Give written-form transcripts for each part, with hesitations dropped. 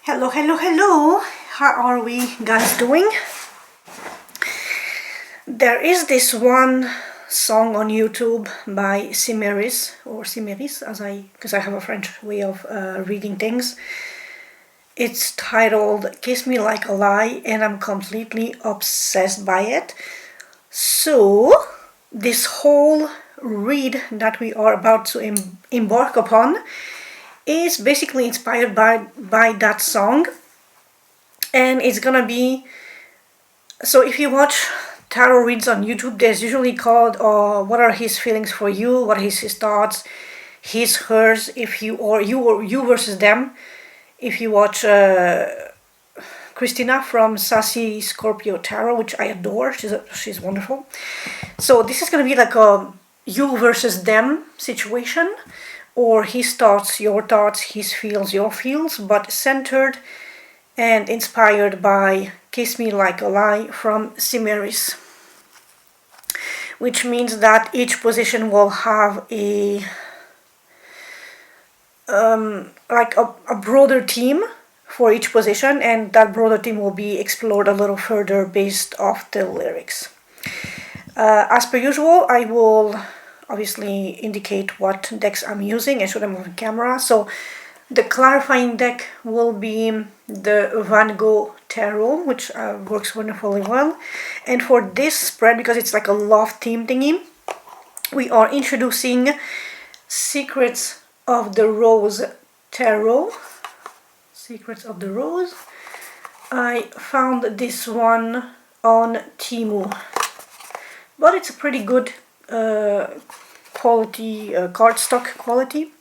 Hello, hello, hello. How are we guys doing? There is this one song on YouTube by Cimeris, or Cimeris, because I have a French way of reading things. It's titled Kiss Me Like a Lie, and I'm completely obsessed by it. So, this whole read that we are about to embark upon is basically inspired by that song, and it's gonna be, so if you watch tarot reads on YouTube, there's usually called what are his feelings for you, what is his thoughts, his, hers, if you, or you versus them. If you watch Christina from Sassy Scorpio Tarot, which I adore, she's wonderful. So this is gonna be like a you versus them situation, or his thoughts, your thoughts, his feels, your feels, but centered and inspired by Kiss Me Like a Lie from Cimeris. Which means that each position will have a broader theme for each position, and that broader theme will be explored a little further based off the lyrics. As per usual, I will obviously indicate what decks I'm using and show them on camera. So the clarifying deck will be the Van Gogh Tarot, which works wonderfully well. And for this spread, because it's like a love theme thingy, we are introducing Secrets of the Rose Tarot. Secrets of the Rose. I found this one on Temu, but it's a pretty good quality, cardstock quality.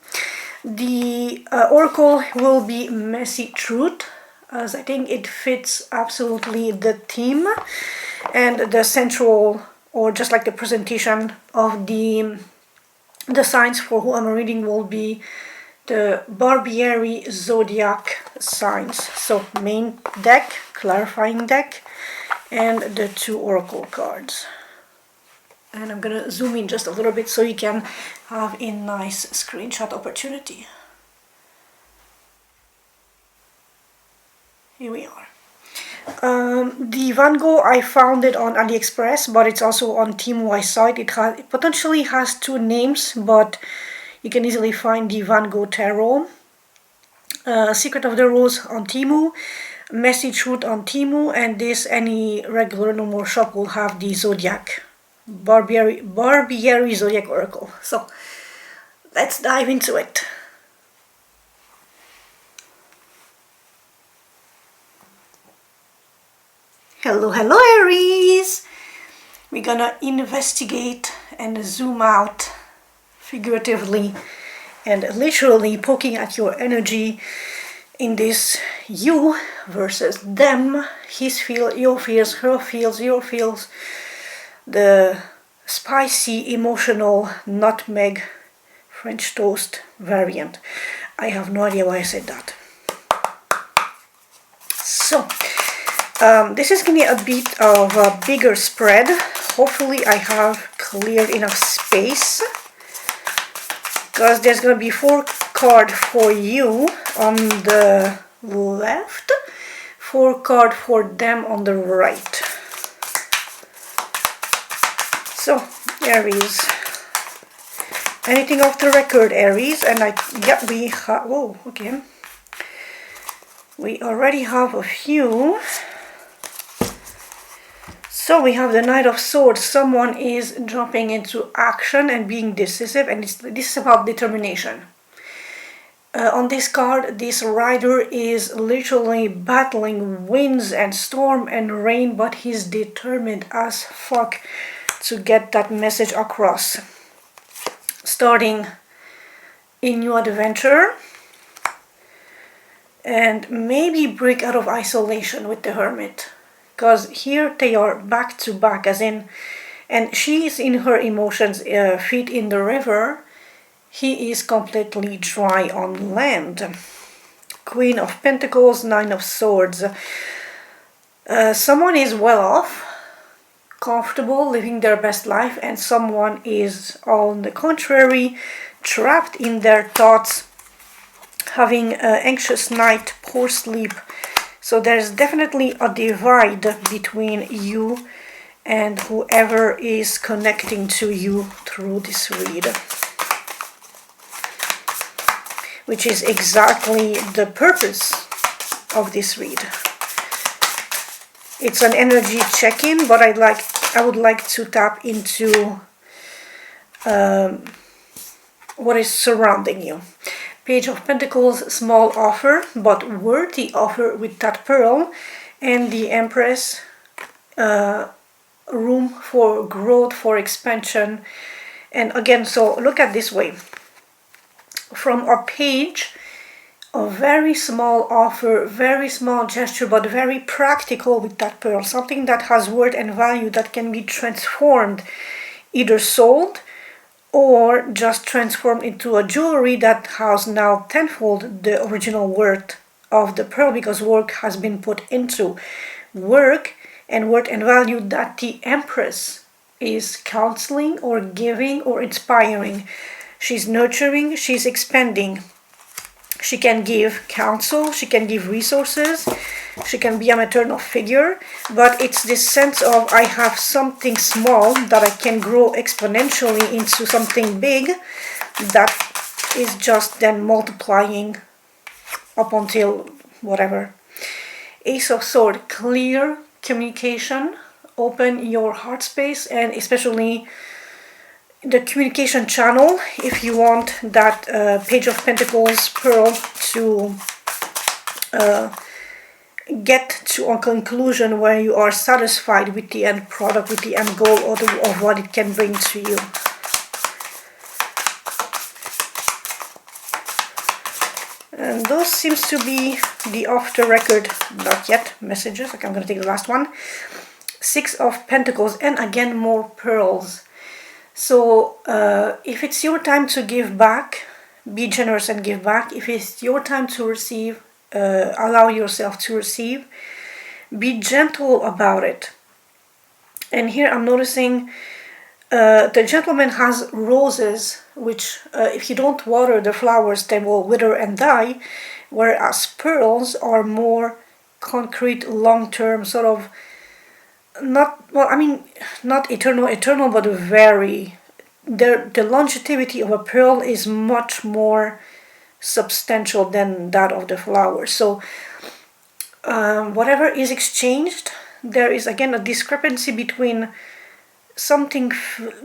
The oracle will be Messy Truth, as I think it fits absolutely the theme, and the central, or just like the presentation of the signs for who I'm reading, will be the Barbiery Zodiac signs. So main deck, clarifying deck, and the two oracle cards. And I'm gonna zoom in just a little bit so you can have a nice screenshot opportunity. Here we are. The Van Gogh, I found it on AliExpress, but it's also on Temu. I saw it. It potentially has two names, but you can easily find the Van Gogh Tarot. Secret of the Rose on Temu, Messy Truth on Temu, and this, any regular normal shop will have the Zodiac. Barbiery Zodiac Oracle. So let's dive into it. Hello, hello Aries! We're gonna investigate and zoom out, figuratively and literally, poking at your energy in this you versus them, his feel, your feels, her feels, your feels, the spicy, emotional, nutmeg, French toast variant. I have no idea why I said that. So, this is going to be a bit of a bigger spread. Hopefully I have cleared enough space, because there's going to be 4 cards for you on the left, 4 cards for them on the right. So, Aries, anything off the record, Aries? And we have, whoa, okay. We already have a few. So we have the Knight of Swords. Someone is jumping into action and being decisive, and this is about determination. On this card, this rider is literally battling winds and storm and rain, but he's determined as fuck to get that message across. Starting a new adventure, and maybe break out of isolation with the Hermit, because here they are back to back, as in, and she is in her emotions, feet in the river. He is completely dry on land. Queen of Pentacles, 9 of Swords. Someone is well off, comfortable, living their best life, and someone is, on the contrary, trapped in their thoughts, having an anxious night, poor sleep. So there's definitely a divide between you and whoever is connecting to you through this read, which is exactly the purpose of this read. It's an energy check-in, but I would like to tap into what is surrounding you. Page of Pentacles, small offer, but worthy offer with that pearl, and the Empress, room for growth, for expansion. And again, so look at this way. From a page, a very small offer, very small gesture, but very practical with that pearl. Something that has worth and value that can be transformed, either sold or just transformed into a jewelry that has now tenfold the original worth of the pearl, because work has been put into work and worth and value that the Empress is counseling or giving or inspiring. She's nurturing, she's expanding. She can give counsel, she can give resources, she can be a maternal figure, but it's this sense of I have something small that I can grow exponentially into something big that is just then multiplying up until whatever. Ace of Swords, clear communication, open your heart space, and especially the communication channel if you want that Page of Pentacles pearl to get to a conclusion where you are satisfied with the end product, with the end goal of what it can bring to you. And those seems to be the off the record, not yet, messages. Okay, I'm going to take the last one. Six of Pentacles, and again more pearls. So if it's your time to give back, be generous and give back. If it's your time to receive, allow yourself to receive. Be gentle about it. And here I'm noticing the gentleman has roses, which if you don't water the flowers, they will wither and die, whereas pearls are more concrete, long-term, sort of not eternal, but very, the longevity of a pearl is much more substantial than that of the flower. So whatever is exchanged, there is again a discrepancy between something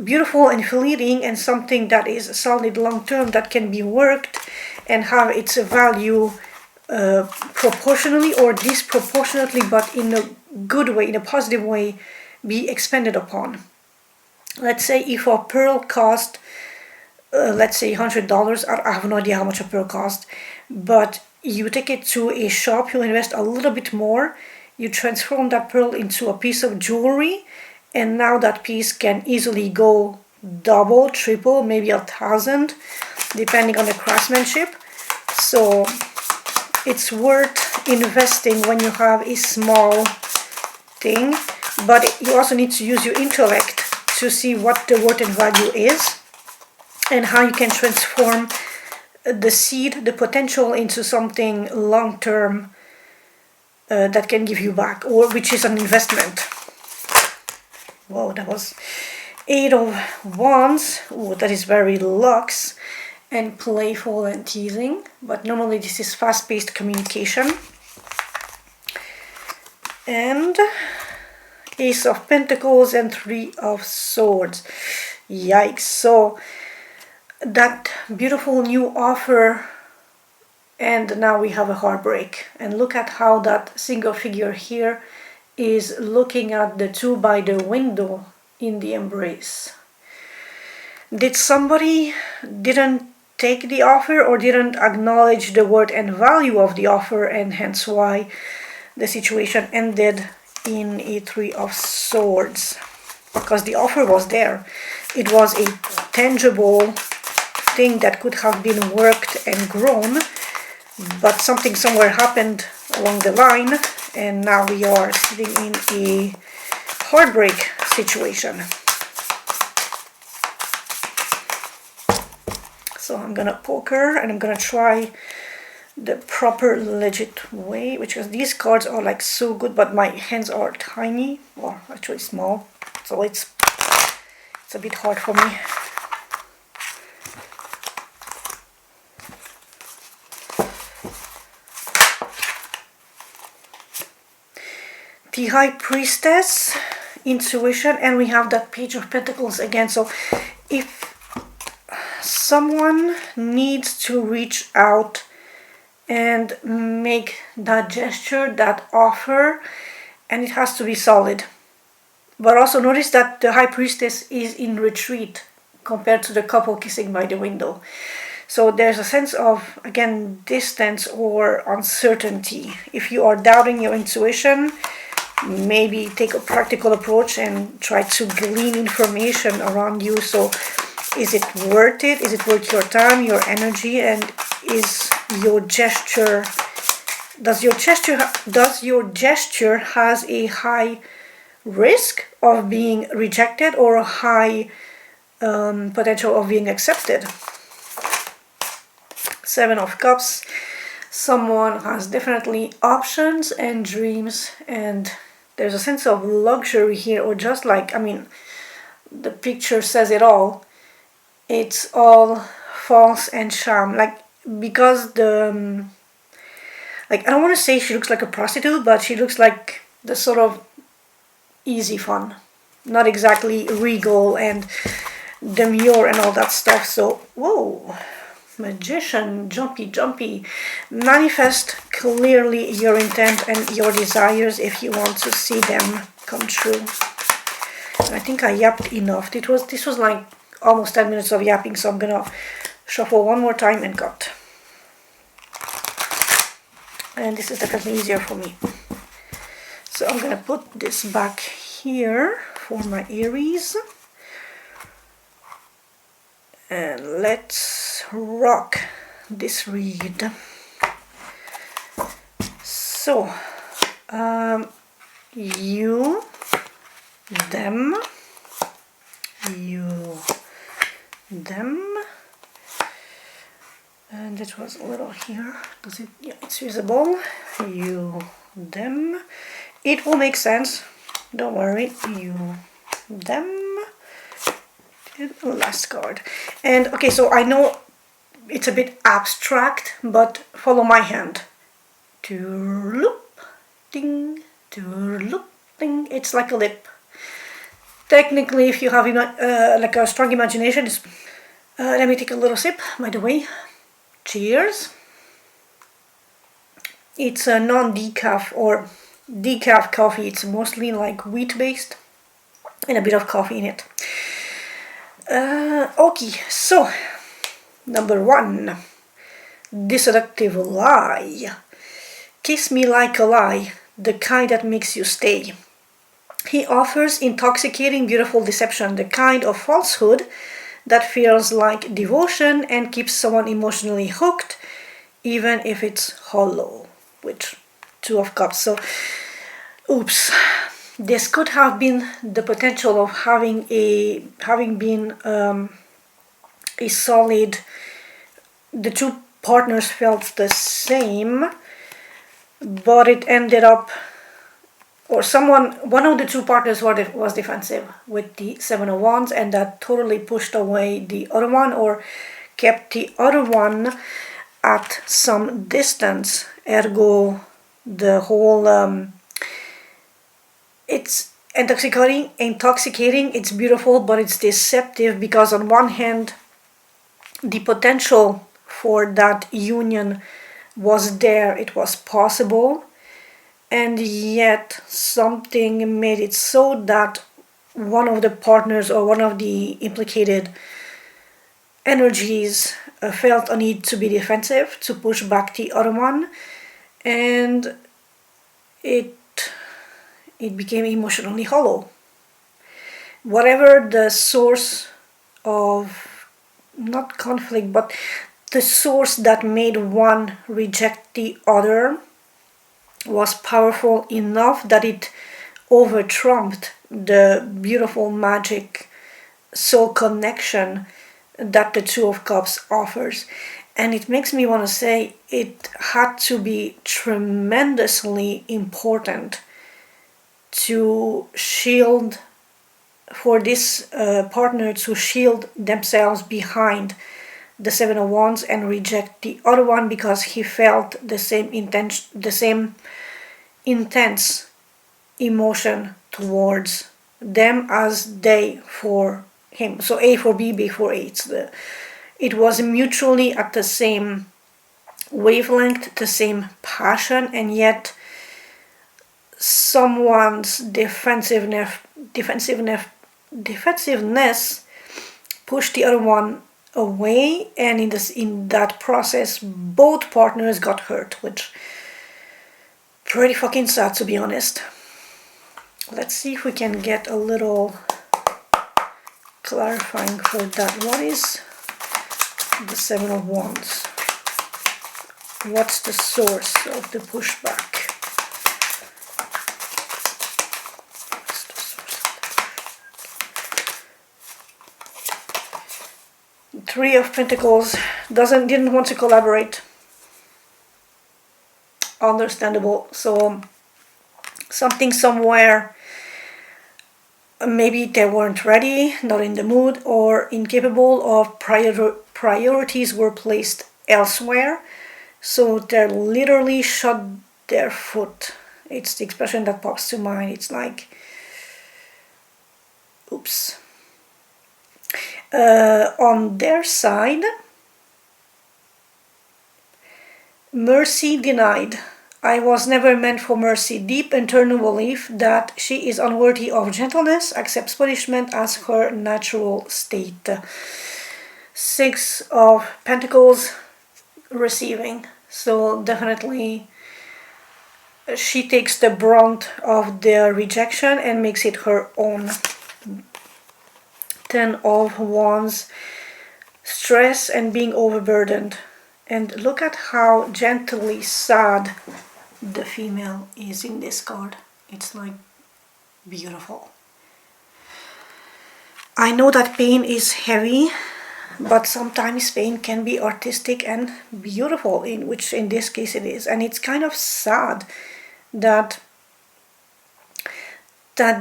beautiful and fleeting and something that is solid long-term that can be worked and have its value proportionally or disproportionately, but in a good way, in a positive way, be expanded upon. Let's say if a pearl cost, let's say $100, I have no idea how much a pearl costs, but you take it to a shop, you invest a little bit more, you transform that pearl into a piece of jewelry, and now that piece can easily go double, triple, maybe 1,000, depending on the craftsmanship. So it's worth investing when you have a small thing, but you also need to use your intellect to see what the worth and value is and how you can transform the seed, the potential, into something long-term that can give you back, or which is an investment. Whoa, that was 8 of Wands. Oh, that is very luxe and playful and teasing, but normally this is fast-paced communication. And Ace of Pentacles and 3 of Swords. Yikes. So that beautiful new offer, and now we have a heartbreak. And look at how that single figure here is looking at the two by the window in the embrace. Did somebody didn't take the offer or didn't acknowledge the worth and value of the offer, and hence why the situation ended in a 3 of Swords? Because the offer was there. It was a tangible thing that could have been worked and grown, but something somewhere happened along the line, and now we are sitting in a heartbreak situation. So I'm gonna poke her and I'm gonna try the proper legit way, because these cards are like so good, but my hands are tiny, or actually small, so it's a bit hard for me. The High Priestess, intuition, and we have that Page of Pentacles again. So if someone needs to reach out and make that gesture, that offer, and it has to be solid. But also notice that the High Priestess is in retreat compared to the couple kissing by the window. So there's a sense of, again, distance or uncertainty. If you are doubting your intuition, maybe take a practical approach and try to glean information around you. So is it worth it? Is it worth your time, your energy? And is your gesture, does your gesture has a high risk of being rejected or a high potential of being accepted? Seven of Cups. Someone has definitely options and dreams, and there's a sense of luxury here, or just like, I mean, the picture says it all. It's all false and sham, like, because the like, I don't want to say she looks like a prostitute, but she looks like the sort of easy fun, not exactly regal and demure and all that stuff. So whoa, Magician, jumpy. Manifest clearly your intent and your desires if you want to see them come true. I think I yapped enough. This was like almost 10 minutes of yapping, so I'm gonna shuffle one more time and cut. And this is definitely easier for me. So I'm gonna put this back here for my Aries. And let's rock this read. So, you, them, and it was a little here. Does it? Yeah, it's visible. You, them. It will make sense. Don't worry. You, them. Last card. And okay, so I know it's a bit abstract, but follow my hand. Loop, ding, loop, ding. It's like a lip. Technically, if you have like a strong imagination, let me take a little sip, by the way. Cheers. It's a non-decaf or decaf coffee. It's mostly like wheat-based and a bit of coffee in it. Okay, so number 1, the seductive lie. Kiss me like a lie, the kind that makes you stay. He offers intoxicating, beautiful deception, the kind of falsehood that feels like devotion and keeps someone emotionally hooked, even if it's hollow, which 2 of Cups. So, oops. This could have been the potential of having been a solid. The 2 partners felt the same, but it ended up, or one of the 2 partners was defensive with the 7 of Wands, and that totally pushed away the other one, or kept the other one at some distance. Ergo, the whole it's intoxicating, it's beautiful, but it's deceptive, because on one hand, the potential for that union was there, it was possible, and yet something made it so that one of the partners or one of the implicated energies felt a need to be defensive, to push back the other one, and it became emotionally hollow. Whatever the source of, not conflict, but the source that made one reject the other was powerful enough that it over-trumped the beautiful magic soul connection that the 2 of Cups offers. And it makes me want to say it had to be tremendously important to shield, for this partner to shield themselves behind the Seven of Wands and reject the other one, because he felt the same intense emotion towards them as they for him. So A for B, B for A. It was mutually at the same wavelength, the same passion, and yet someone's defensiveness pushed the other one away, and in that process both partners got hurt, which pretty fucking sad, to be honest. Let's see if we can get a little clarifying for that. What is the Seven of Wands? What's the source of the pushback? Three of Pentacles didn't want to collaborate. Understandable. So something somewhere, maybe they weren't ready, not in the mood, or incapable, or priorities were placed elsewhere. So they literally shot their foot. It's the expression that pops to mind. It's like, oops. On their side, mercy denied. I was never meant for mercy. Deep internal belief that she is unworthy of gentleness, accepts punishment as her natural state. Six of Pentacles, receiving. So definitely she takes the brunt of the rejection and makes it her own. Ten of Wands, stress and being overburdened. And look at how gently sad the female is in this card. It's like beautiful. I know that pain is heavy, but sometimes pain can be artistic and beautiful, which in this case it is. And it's kind of sad that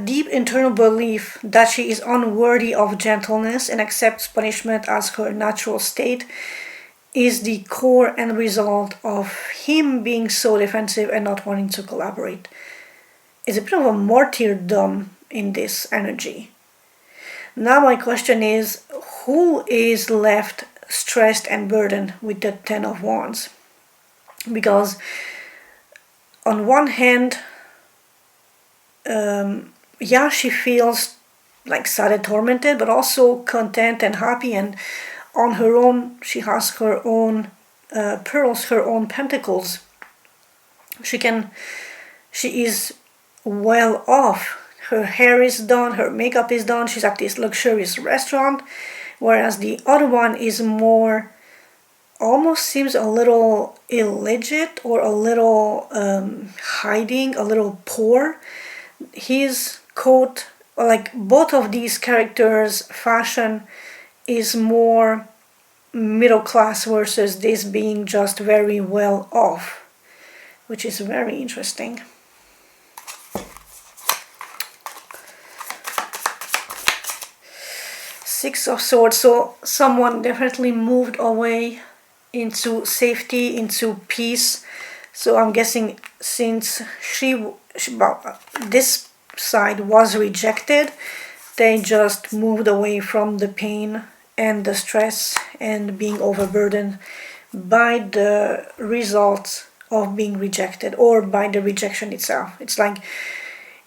deep internal belief that she is unworthy of gentleness and accepts punishment as her natural state is the core and result of him being so defensive and not wanting to collaborate. It's a bit of a martyrdom in this energy. Now my question is, who is left stressed and burdened with the Ten of Wands? Because on one hand, yeah, she feels like sad and tormented, but also content and happy, and on her own, she has her own pearls, her own pentacles. She is well off. Her hair is done, her makeup is done, she's at this luxurious restaurant, whereas the other one is more, almost seems a little illegit, or a little hiding, a little poor. His coat, like both of these characters' fashion is more middle class versus this being just very well off, which is very interesting. Six of Swords, so someone definitely moved away into safety, into peace. So I'm guessing since this side was rejected, they just moved away from the pain and the stress and being overburdened by the results of being rejected, or by the rejection itself. It's like,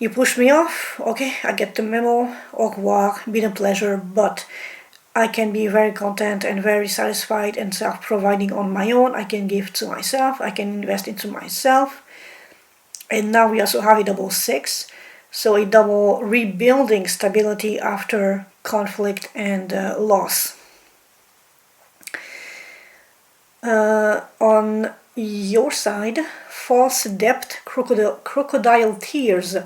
you push me off, okay, I get the memo, au revoir, been a pleasure, but I can be very content and very satisfied and self-providing on my own. I can give to myself, I can invest into myself. And now we also have a double six, so a double rebuilding stability after conflict and loss. On your side, false depth, crocodile tears.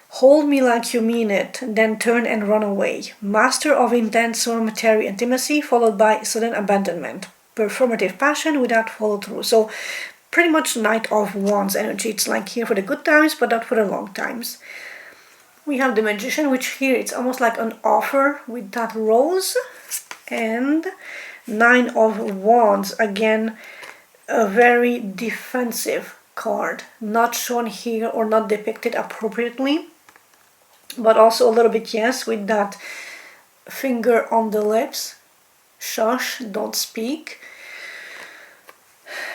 Hold me like you mean it, then turn and run away. Master of intense momentary intimacy, followed by sudden abandonment. performative passion without follow through. So pretty much Knight of Wands energy. It's like here for the good times, but not for the long times. We have the Magician, which here it's almost like an offer with that rose. And Nine of Wands, again, a very defensive card. Not shown here or not depicted appropriately, but also a little bit, yes, with that finger on the lips. Shush, don't speak.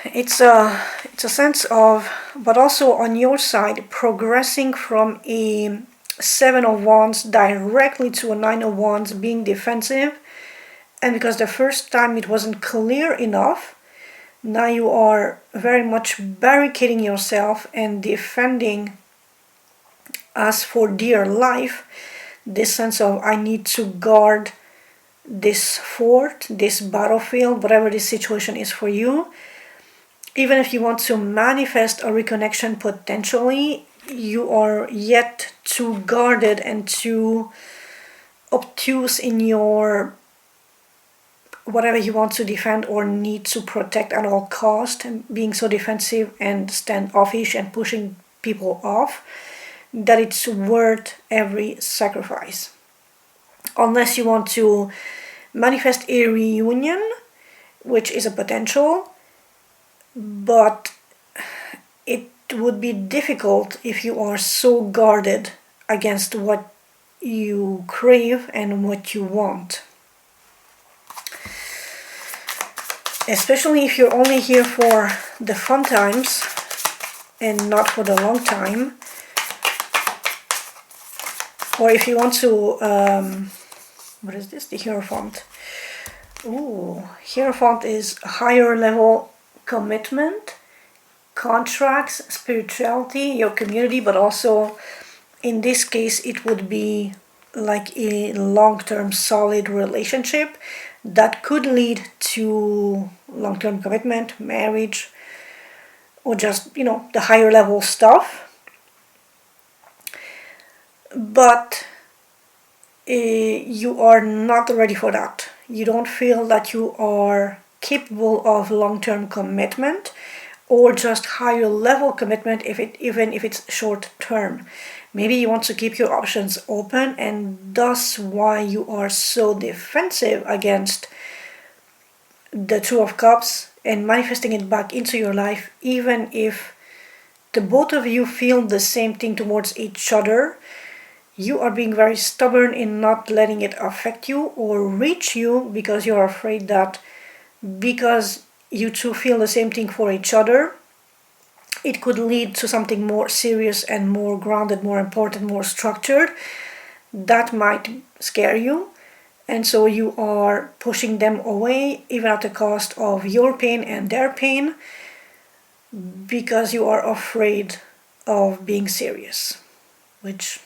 It's a sense of, but also on your side, progressing from a Seven of Wands directly to a Nine of Wands, being defensive. And because the first time it wasn't clear enough, now you are very much barricading yourself and defending as for dear life. This sense of, I need to guard this fort, this battlefield, whatever this situation is for you. Even if you want to manifest a reconnection potentially, you are yet too guarded and too obtuse in your whatever you want to defend or need to protect at all cost, and being so defensive and standoffish and pushing people off, that it's worth every sacrifice. Unless you want to manifest a reunion, which is a potential, but it would be difficult if you are so guarded against what you crave and what you want. Especially if you're only here for the fun times and not for the long time. Or if you want to, what is this? The Hierophant. Ooh, Hierophant is higher level commitment, contracts, spirituality, your community, but also in this case it would be like a long-term solid relationship that could lead to long-term commitment, marriage, or just, you know, the higher level stuff. But you are not ready for that. You don't feel that you are capable of long-term commitment or just higher level commitment, even if it's short term. Maybe you want to keep your options open, and thus why you are so defensive against the Two of Cups and manifesting it back into your life, even if the both of you feel the same thing towards each other. You are being very stubborn in not letting it affect you or reach you because you're afraid that because you two feel the same thing for each other, it could lead to something more serious and more grounded, more important, more structured. That might scare you. And so you are pushing them away, even at the cost of your pain and their pain, because you are afraid of being serious. Which,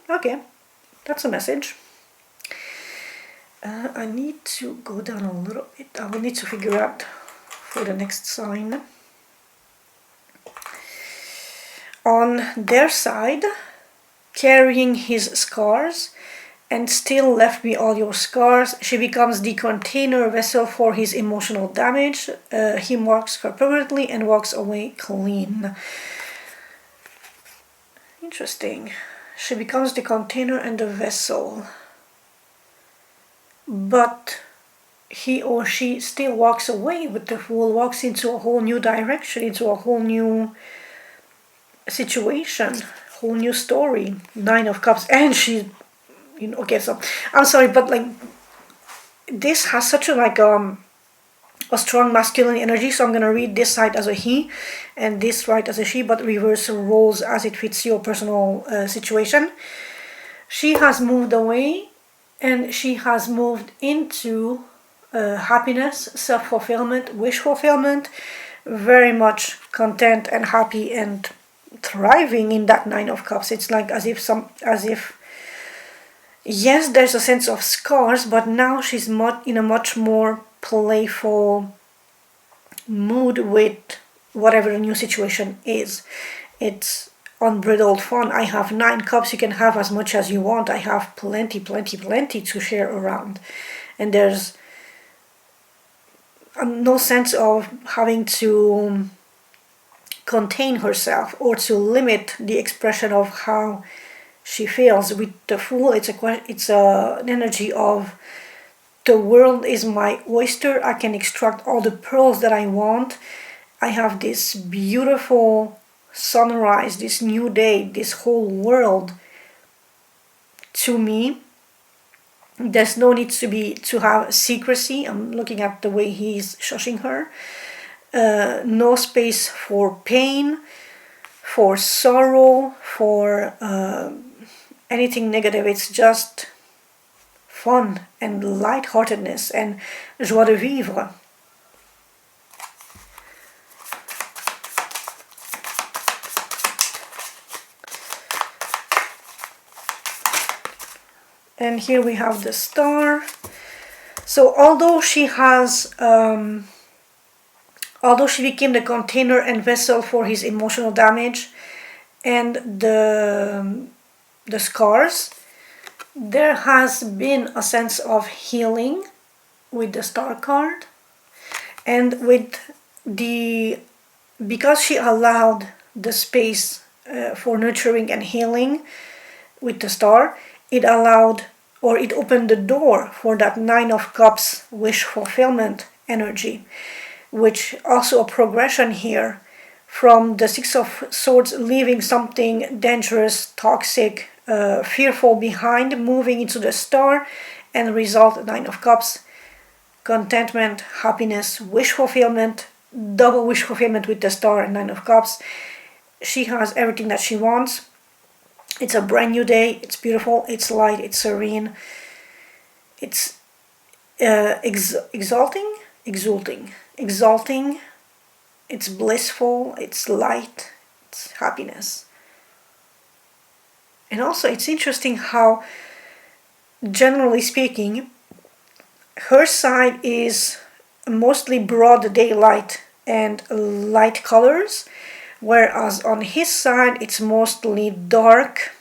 okay, that's a message. I need to go down a little bit. I will need to figure out for the next sign. On their side, carrying his scars, and still left me all your scars. She becomes the container vessel for his emotional damage. He marks her permanently and walks away clean. Interesting. She becomes the container and the vessel. But he or she still walks away with the Fool, walks into a whole new direction, into a whole new situation, whole new story. Nine of Cups, and she, you know, okay, so I'm sorry, but like this has such a strong masculine energy, so I'm gonna read this side as a he and this side as a she, but reverse roles as it fits your personal situation. She has moved away and she has moved into happiness, self-fulfillment, wish fulfillment, very much content and happy and thriving in that Nine of Cups. It's like as if yes, there's a sense of scars, but now she's in a much more playful mood with whatever the new situation is. It's unbridled fun. I have 9 cups, you can have as much as you want. I have plenty to share around. And no sense of having to contain herself or to limit the expression of how she feels. With the Fool, it's an energy of the world is my oyster. I can extract all the pearls that I want. I have this beautiful sunrise, this new day, this whole world to me. There's no need to have secrecy. I'm looking at the way he's shushing her. No space for pain, for sorrow, for anything negative. It's just fun and lightheartedness and joie de vivre. And here we have the Star. So although she became the container and vessel for his emotional damage and the scars, there has been a sense of healing with the Star card, and because she allowed the space for nurturing and healing with the Star, it opened the door for that Nine of Cups wish fulfillment energy, which also a progression here from the Six of Swords, leaving something dangerous, toxic, fearful behind, moving into the Star, and result Nine of Cups, contentment, happiness, wish fulfillment, double wish fulfillment with the Star and Nine of Cups. She has everything that she wants. It's a brand new day. It's beautiful. It's light. It's serene. It's exalting. It's blissful. It's light. It's happiness. And also, it's interesting how, generally speaking, her side is mostly broad daylight and light colors, whereas on his side it's mostly dark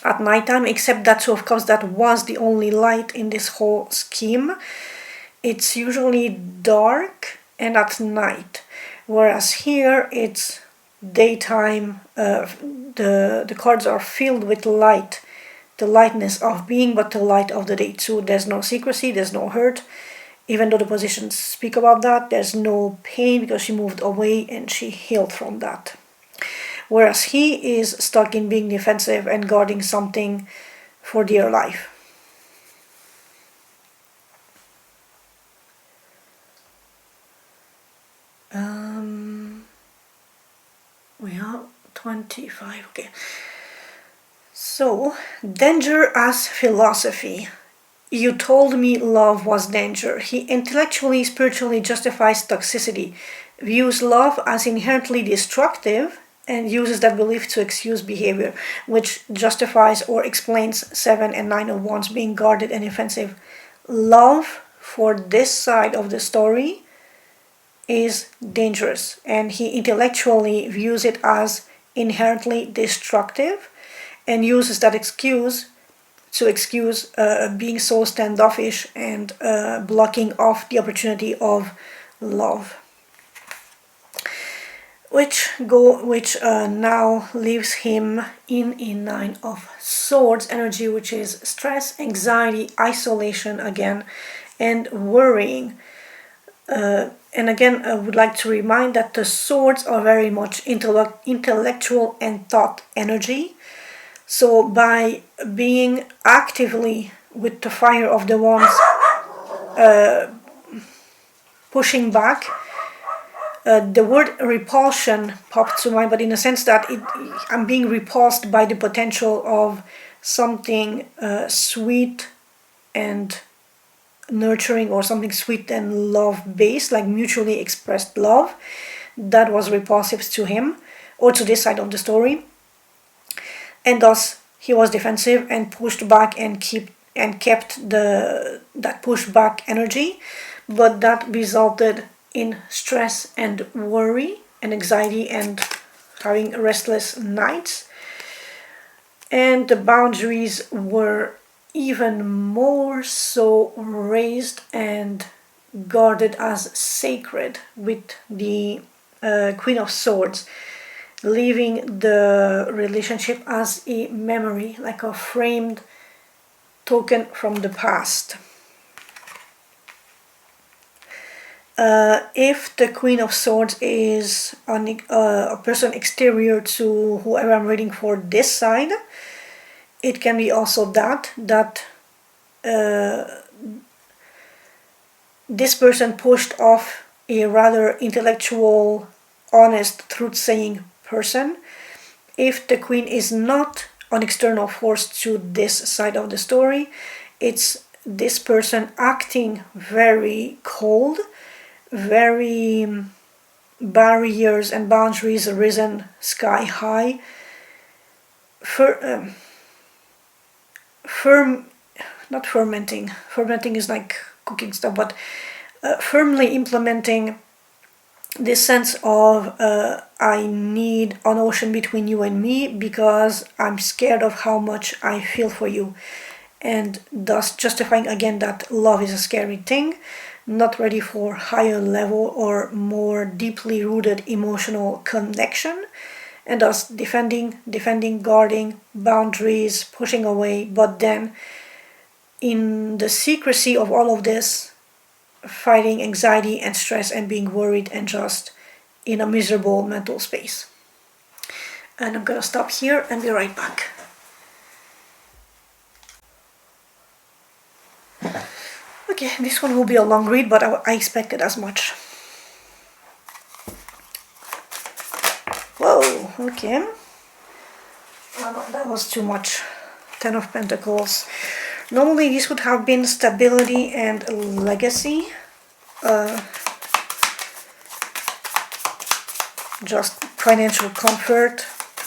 at nighttime, except that Two of Cups, that was the only light in this whole scheme. It's usually dark and at night, whereas here it's daytime. The cards are filled with light, the lightness of being, but the light of the day too. There's no secrecy, there's no hurt, even though the positions speak about that. There's no pain because she moved away and she healed from that. Whereas he is stuck in being defensive and guarding something for dear life. We are 25, okay. So, danger as philosophy. You told me love was danger. He intellectually, spiritually justifies toxicity, views love as inherently destructive, and uses that belief to excuse behavior, which justifies or explains 7 and 9 of Wands being guarded and defensive. Love, for this side of the story, is dangerous, and he intellectually views it as inherently destructive and uses that excuse to excuse being so standoffish and blocking off the opportunity of love, which now leaves him in a 9 of Swords energy, which is stress, anxiety, isolation again, and worrying. And again, I would like to remind that the Swords are very much intellectual and thought energy. So by being actively with the Fire of the Wands, pushing back, the word repulsion popped to mind, but in a sense that I'm being repulsed by the potential of something sweet and nurturing, or something sweet and love-based, like mutually expressed love, that was repulsive to him, or to this side of the story. And thus he was defensive and pushed back and kept that pushback energy, but that resulted in stress and worry and anxiety and having restless nights. And the boundaries were even more so raised and guarded as sacred with the Queen of Swords, leaving the relationship as a memory, like a framed token from the past. If the Queen of Swords is a person exterior to whoever I'm reading for this side, it can be also that this person pushed off a rather intellectual, honest, truth-saying person. If the Queen is not an external force to this side of the story, it's this person acting very cold, very barriers and boundaries risen sky high, not fermenting is like cooking stuff, but firmly implementing this sense of I need an ocean between you and me because I'm scared of how much I feel for you, and thus justifying again that love is a scary thing, not ready for higher level or more deeply rooted emotional connection, and thus defending, guarding, boundaries, pushing away, but then in the secrecy of all of this, fighting anxiety and stress and being worried and just in a miserable mental space. And I'm gonna stop here and be right back. Okay, this one will be a long read, but I expected as much. Whoa, okay. That was too much. 10 of Pentacles. Normally this would have been stability and legacy. Just financial comfort,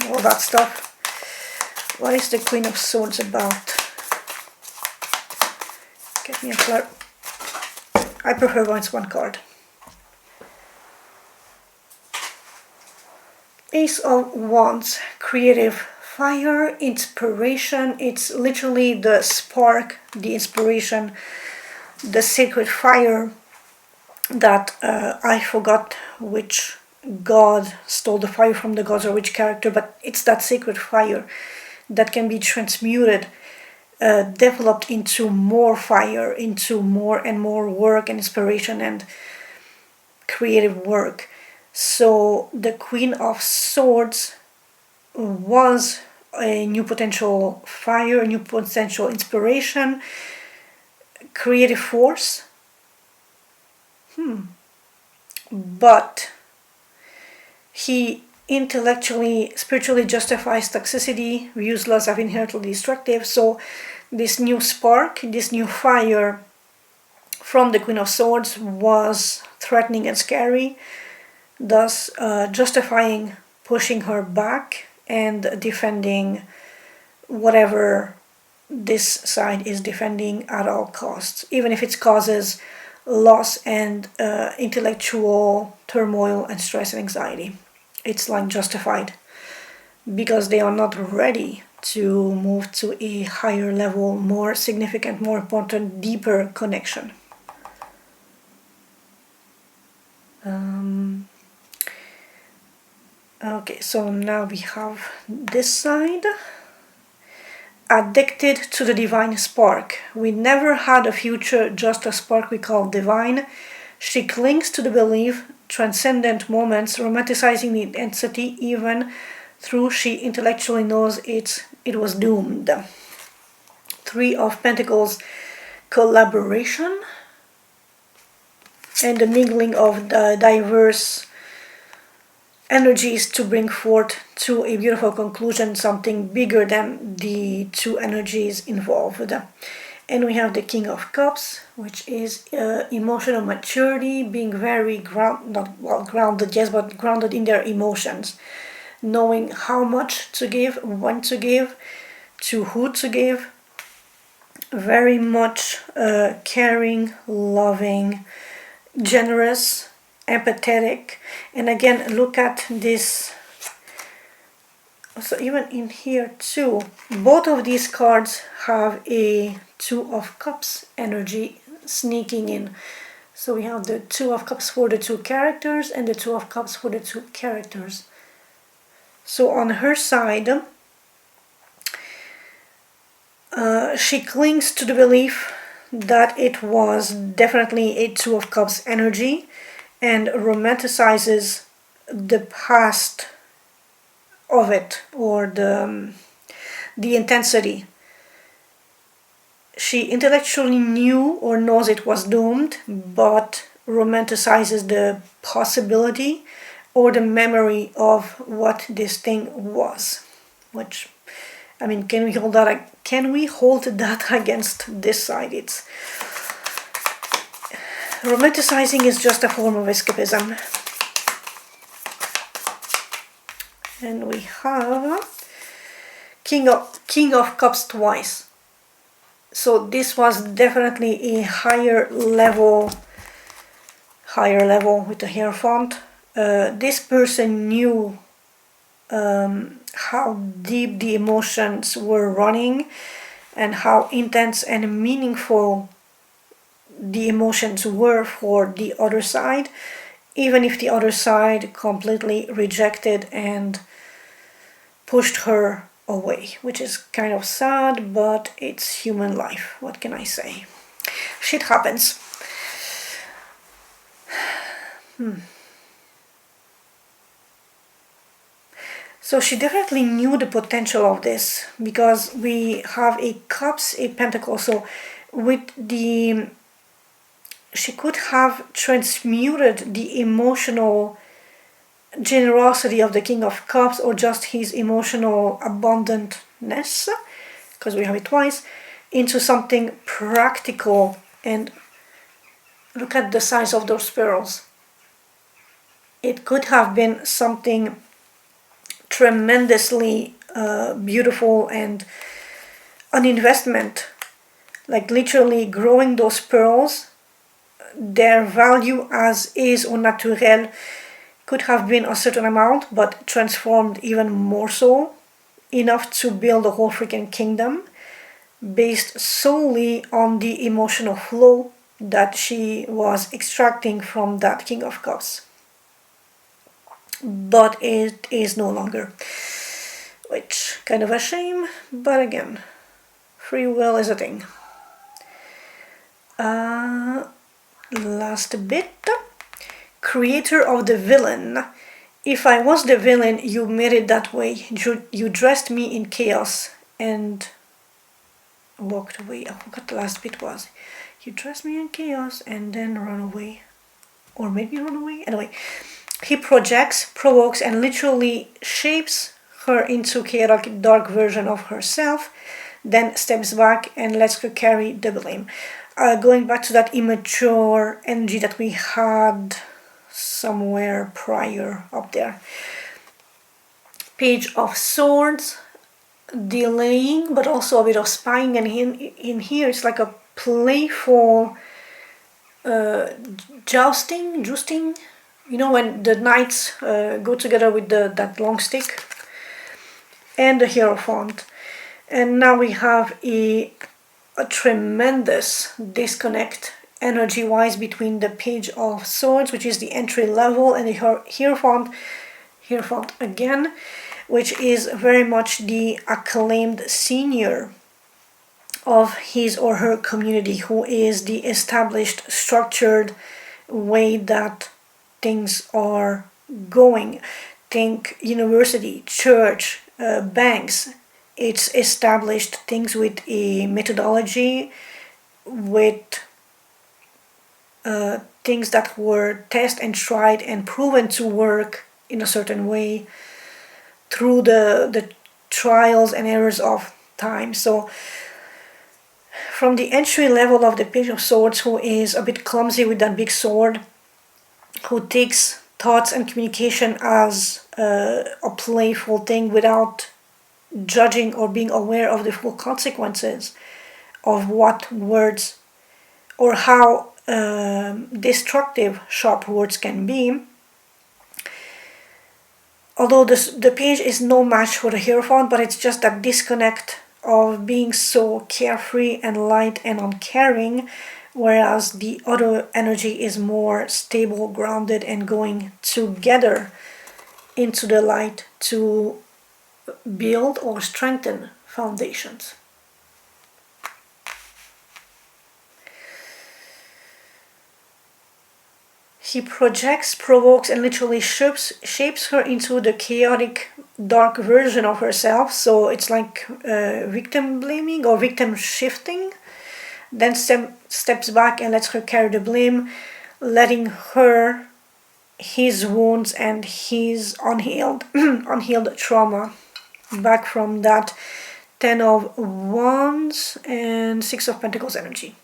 all that stuff. What is the Queen of Swords about? Get me a card. I prefer when it's one card. Ace of Wands, creative fire, inspiration. It's literally the spark, the inspiration, the sacred fire that I forgot which god stole the fire from the gods or which character, but it's that sacred fire that can be transmuted, developed into more fire, into more and more work and inspiration and creative work. So the Queen of Swords was a new potential fire, a new potential inspiration, creative force. But he intellectually, spiritually justifies toxicity, useless, of inherently destructive. So this new spark, this new fire from the Queen of Swords was threatening and scary, thus justifying pushing her back and defending whatever this side is defending at all costs, even if it causes loss and intellectual turmoil and stress and anxiety. It's like justified because they are not ready to move to a higher level, more significant, more important, deeper connection. Okay, so now we have this side. Addicted to the divine spark. We never had a future, just a spark we call divine. She clings to the belief, transcendent moments, romanticizing the intensity even though she intellectually knows it was doomed. 3 of Pentacles, collaboration, and the mingling of the diverse energies to bring forth to a beautiful conclusion, something bigger than the 2 energies involved. And we have the King of Cups, which is emotional maturity, being very grounded, yes, but grounded in their emotions, knowing how much to give, when to give, to who to give, very much caring, loving, generous, empathetic. And again, look at this. So even in here too, both of these cards have a 2 of Cups energy sneaking in. So we have the Two of Cups for the two characters and the Two of Cups for the two characters. So on her side, she clings to the belief that it was definitely a Two of Cups energy and romanticizes the past of it, or the intensity. She intellectually knew or knows it was doomed, but romanticizes the possibility or the memory of what this thing was. Which, I mean, can we hold that against this side? It's romanticizing is just a form of escapism. And we have King of Cups twice. So this was definitely a higher level with the Hierophant. This person knew how deep the emotions were running and how intense and meaningful the emotions were for the other side, even if the other side completely rejected and pushed her away, which is kind of sad, but it's human life. What can I say? Shit happens. So she definitely knew the potential of this, because we have a Cups, a Pentacle. So she could have transmuted the emotional generosity of the King of Cups, or just his emotional abundantness, because we have it twice, into something practical. And look at the size of those pearls. It could have been something tremendously beautiful and an investment, like literally growing those pearls. Their value as is or naturel could have been a certain amount, but transformed even more so, enough to build a whole freaking kingdom based solely on the emotional flow that she was extracting from that King of Cups. But it is no longer, which kind of a shame, but again, free will is a thing. Last bit. Creator of the villain. If I was the villain, you made it that way. You dressed me in chaos and walked away. I forgot the last bit was. You dressed me in chaos and then run away. Or made me run away? Anyway, he projects, provokes, and literally shapes her into a chaotic, dark version of herself, then steps back and lets her carry the blame. Going back to that immature energy that we had somewhere prior up there. Page of Swords, delaying, but also a bit of spying, and in here it's like a playful jousting, you know, when the knights go together with that long stick, and the Hierophant. And now we have a tremendous disconnect energy-wise between the Page of Swords, which is the entry level, and the Hierophant again, which is very much the acclaimed senior of his or her community, who is the established, structured way that things are going. Think university, church, banks. It's established things with a methodology, with things that were tested and tried and proven to work in a certain way through the trials and errors of time. So from the entry level of the Page of Swords, who is a bit clumsy with that big sword, who takes thoughts and communication as a playful thing without judging or being aware of the full consequences of what words or how destructive sharp words can be. Although the page is no match for the Hierophant, but it's just that disconnect of being so carefree and light and uncaring whereas the other energy is more stable, grounded, and going together into the light to build or strengthen foundations. He projects, provokes, and literally shapes her into the chaotic, dark version of herself. So it's like victim blaming or victim shifting. Then steps back and lets her carry the blame, letting her, his wounds and his unhealed trauma back from that 10 of Wands and 6 of Pentacles energy.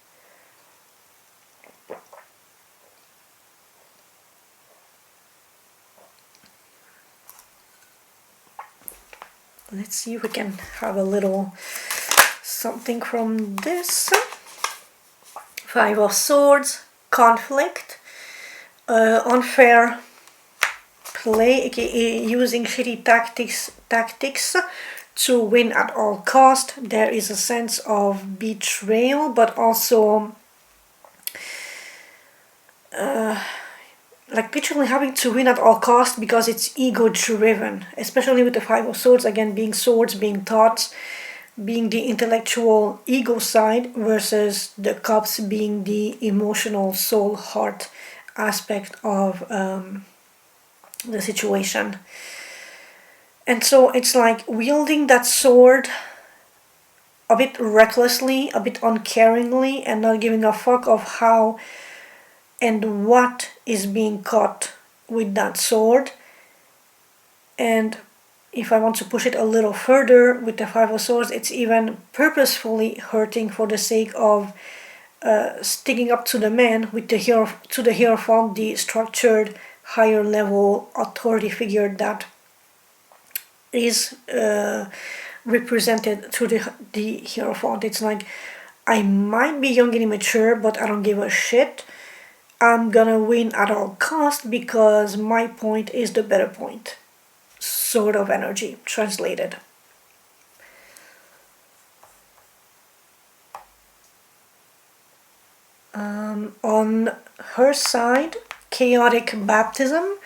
Let's see if we can have a little something from this. 5 of Swords, conflict, unfair play, aka using shitty tactics to win at all cost. There is a sense of betrayal, but also like literally having to win at all cost because it's ego driven, especially with the 5 of Swords, again being swords, being thoughts, being the intellectual ego side versus the Cups being the emotional soul heart aspect of the situation. And so it's like wielding that sword a bit recklessly, a bit uncaringly, and not giving a fuck of how and what is being caught with that sword. And if I want to push it a little further with the 5 of Swords, it's even purposefully hurting for the sake of sticking up to the man with the Hierophant, the structured higher level authority figure that is represented through the Hierophant. It's like, I might be young and immature, but I don't give a shit. I'm gonna win at all cost because my point is the better point. Sort of energy translated. On her side, chaotic baptism.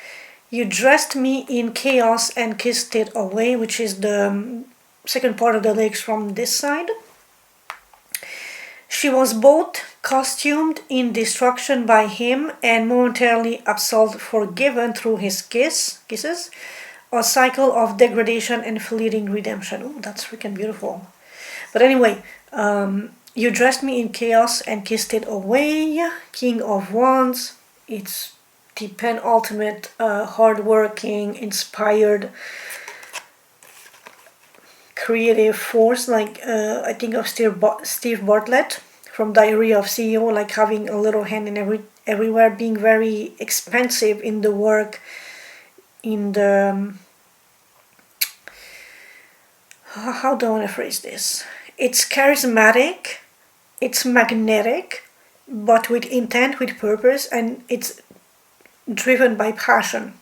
You dressed me in chaos and kissed it away, which is the second part of the lyrics from this side. She was both costumed in destruction by him and momentarily absolved, forgiven through his kisses. A cycle of degradation and fleeting redemption. Oh, that's freaking beautiful. But anyway, you dressed me in chaos and kissed it away. King of Wands. It's the penultimate hardworking, inspired, creative force. Like I think of Steve Bartlett from Diary of CEO, like having a little hand in everywhere, being very expensive in the work, in the how do I want to phrase this? It's charismatic, it's magnetic, but with intent, with purpose, and it's driven by passion.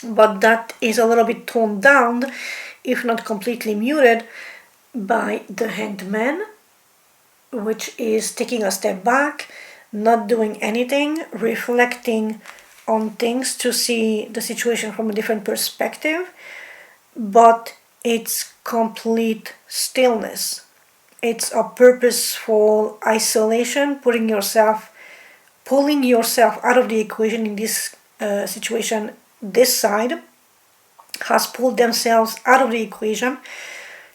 But that is a little bit toned down, if not completely muted, by the Hanged Man, which is taking a step back, not doing anything, reflecting on things to see the situation from a different perspective, but it's complete stillness. It's a purposeful isolation, pulling yourself out of the equation. In this situation, this side has pulled themselves out of the equation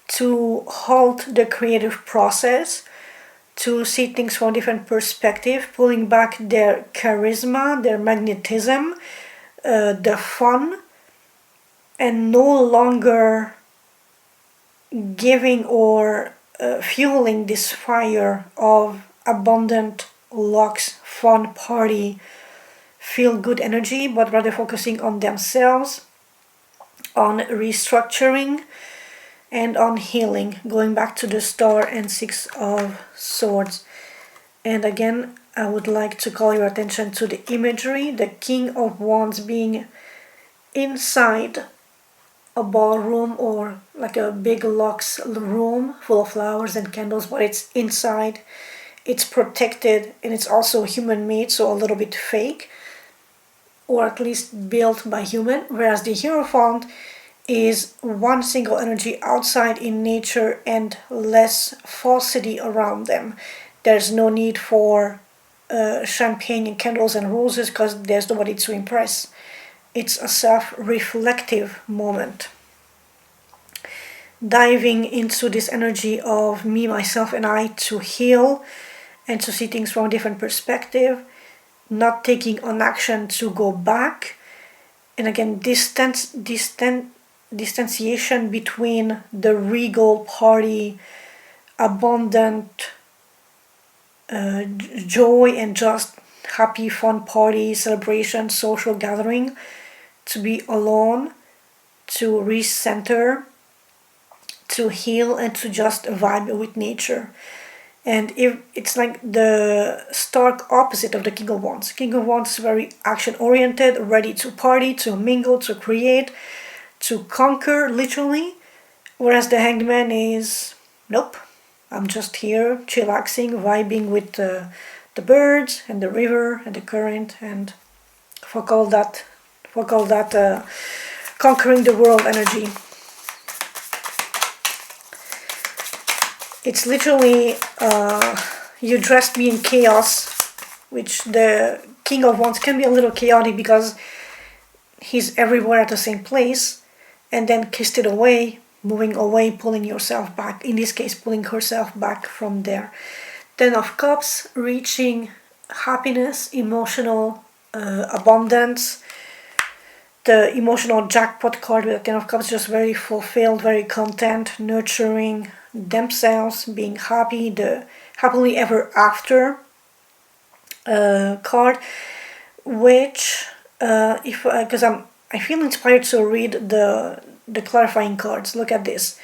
to halt the creative process, to see things from a different perspective, pulling back their charisma, their magnetism, the fun, and no longer giving or fueling this fire of abundant lux, fun, party, feel good energy, but rather focusing on themselves, on restructuring, and on healing, going back to the Star and 6 of Swords. And again, I would like to call your attention to the imagery, the King of Wands being inside a ballroom or like a big luxe room full of flowers and candles, but it's inside, it's protected, and it's also human made, so a little bit fake, or at least built by human, whereas the Hierophant is one single energy outside in nature and less falsity around them. There's no need for champagne and candles and roses because there's nobody to impress. It's a self-reflective moment. Diving into this energy of me, myself, and I to heal and to see things from a different perspective, not taking on action to go back, and again, distanciation between the regal party, abundant joy and just happy, fun party, celebration, social gathering, to be alone, to recenter, to heal, and to just vibe with nature. And if it's like the stark opposite of the King of Wands. King of Wands is very action oriented, ready to party, to mingle, to create, to conquer, literally. Whereas the Hanged Man is, nope, I'm just here, chillaxing, vibing with the birds and the river and the current, and fuck all that conquering the world energy. It's literally, you dressed me in chaos, which the King of Wands can be a little chaotic because he's everywhere at the same place, and then kissed it away, moving away, pulling yourself back, in this case pulling herself back from there. Ten of Cups, reaching happiness, emotional abundance. The emotional jackpot card with the Ten of Cups, just very fulfilled, very content, nurturing themselves, being happy, the happily ever after card, which because I feel inspired to read the clarifying cards. Look at this.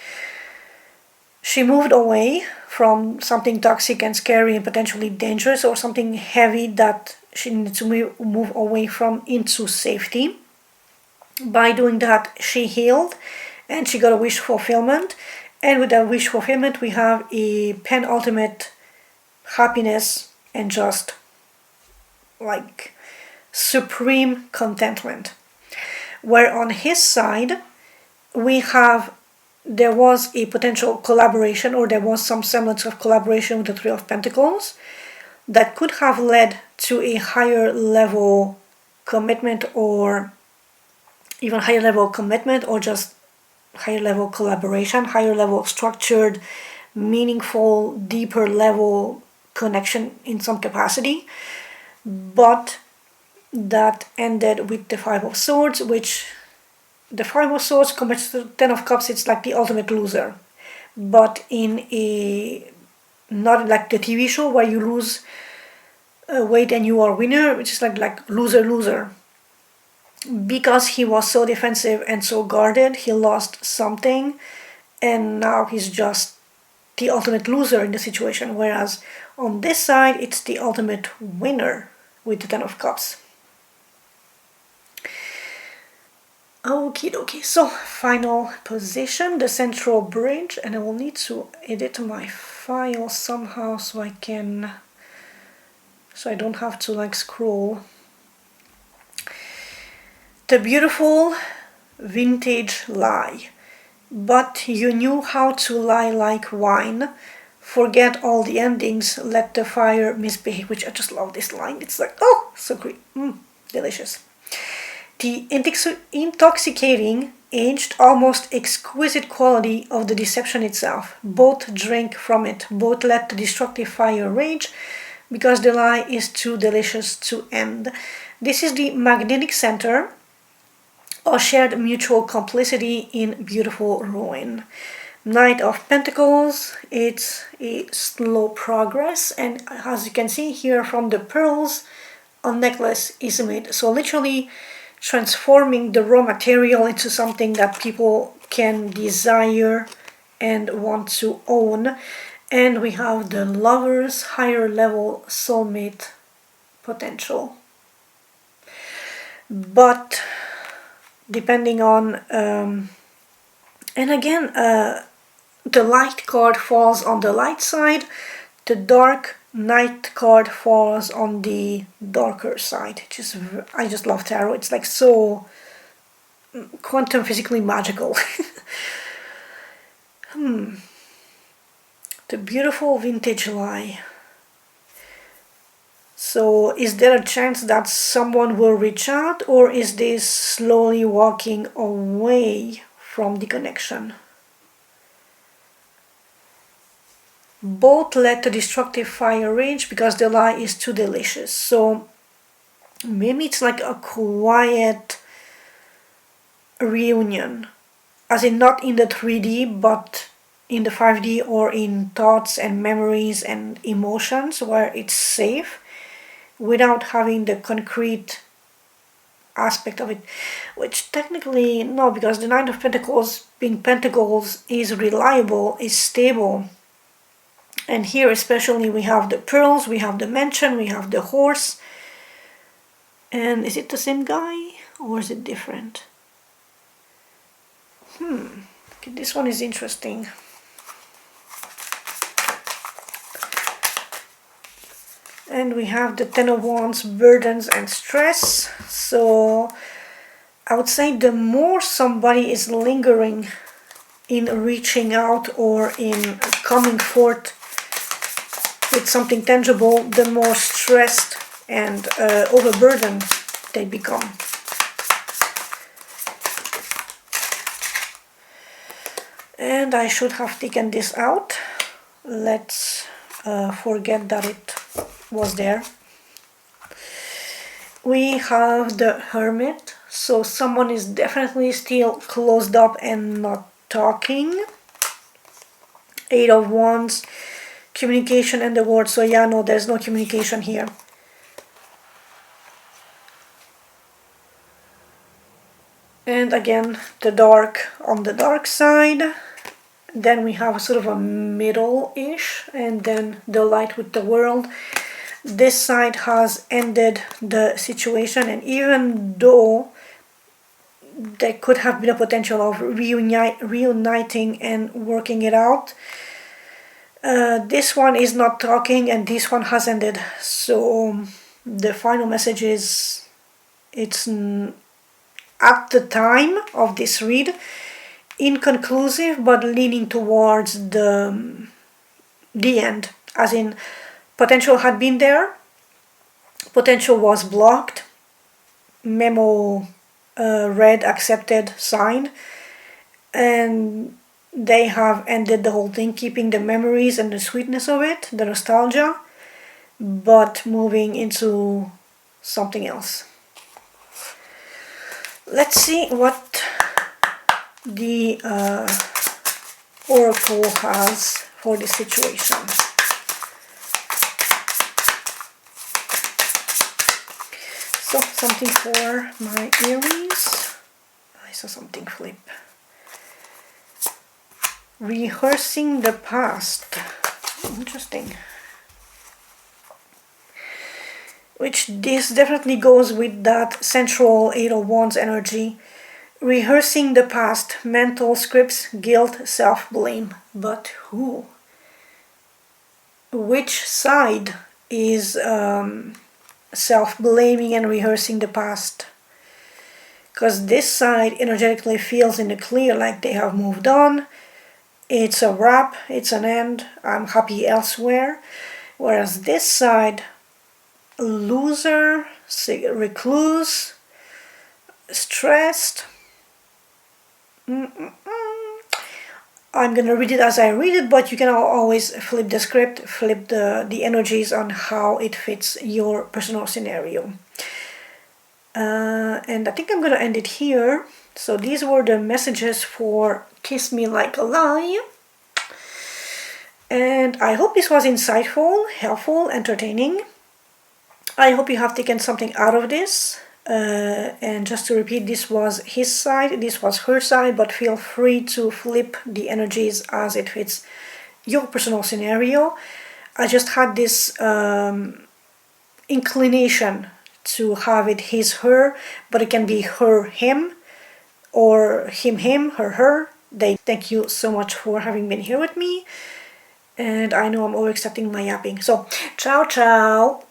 She moved away from something toxic and scary and potentially dangerous, or something heavy that she needed to move away from, into safety. By doing that, she healed and she got a wish fulfillment. And with that wish fulfillment, we have a penultimate happiness and just like supreme contentment. Where on his side, there was a potential collaboration, or there was some semblance of collaboration with the Three of Pentacles that could have led to a higher level commitment, or even higher level commitment, or just higher level collaboration, higher level structured, meaningful, deeper level connection in some capacity. But that ended with the Five of Swords, which the Five of Swords compared to the Ten of Cups, it's like the ultimate loser. But in a, not like the TV show where you lose weight and you are winner, which is like loser. Because he was so defensive and so guarded, he lost something, and now he's just the ultimate loser in the situation. Whereas on this side, it's the ultimate winner with the Ten of Cups. Okie dokie, so final position, the central bridge, and I will need to edit my file somehow so I don't have to like scroll. The beautiful vintage lie. But you knew how to lie like wine. Forget all the endings, let the fire misbehave. Which I just love this line. It's like, oh, so great. Delicious. The intoxicating, aged, almost exquisite quality of the deception itself. Both drink from it. Both let the destructive fire rage, because the lie is too delicious to end. This is the magnetic center, or shared mutual complicity in beautiful ruin. Knight of Pentacles, it's a slow progress, and as you can see here from the pearls, a necklace is made. So literally transforming the raw material into something that people can desire and want to own. And we have the Lover's higher level soulmate potential. But depending on, and again, the light card falls on the light side, the dark Knight card falls on the darker side. I just love tarot. It's like so quantum physically magical. The beautiful vintage lie. So is there a chance that someone will reach out, or is this slowly walking away from the connection? Both let the destructive fire rage because the lie is too delicious. So maybe it's like a quiet reunion, as in not in the 3D but in the 5D, or in thoughts and memories and emotions where it's safe without having the concrete aspect of it, which technically no, because the Nine of Pentacles, being Pentacles, is reliable, is stable. And here especially we have the pearls, we have the mansion, we have the horse. And is it the same guy or is it different? Okay, this one is interesting. And we have the Ten of Wands, burdens and stress. So I would say the more somebody is lingering in reaching out or in coming forth with something tangible, the more stressed and overburdened they become. And I should have taken this out. Let's forget that it was there. We have the Hermit, so someone is definitely still closed up and not talking. Eight of Wands, communication and the word. So yeah, no, there's no communication here. And again, the dark on the dark side. Then we have sort of a middle-ish, and then the light with the world. This side has ended the situation, and even though there could have been a potential of reuniting and working it out, this one is not talking and this one has ended. So the final message is, it's at the time of this read inconclusive but leaning towards the end, as in potential had been there, potential was blocked, memo read, accepted, signed, and they have ended the whole thing, keeping the memories and the sweetness of it, the nostalgia, but moving into something else. Let's see what the Oracle has for this situation. So something for my Aries. I saw something flip. Rehearsing the past. Interesting. Which this definitely goes with that central Eight of Wands energy. Rehearsing the past, mental scripts, guilt, self-blame. But who? Which side is self-blaming and rehearsing the past? Because this side energetically feels in the clear, like they have moved on. It's a wrap, it's an end, I'm happy elsewhere. Whereas this side, loser, recluse, stressed. I'm gonna read it as I read it, but you can always flip the script, flip the energies on how it fits your personal scenario. And I think I'm gonna end it here. So these were the messages for Kiss Me Like a Lie. And I hope this was insightful, helpful, entertaining. I hope you have taken something out of this. And just to repeat, this was his side, this was her side, but feel free to flip the energies as it fits your personal scenario. I just had this inclination to have it his, her, but it can be her, him, or him, her, her. Thank you so much for having been here with me. And I know I'm overaccepting my yapping. So, ciao ciao!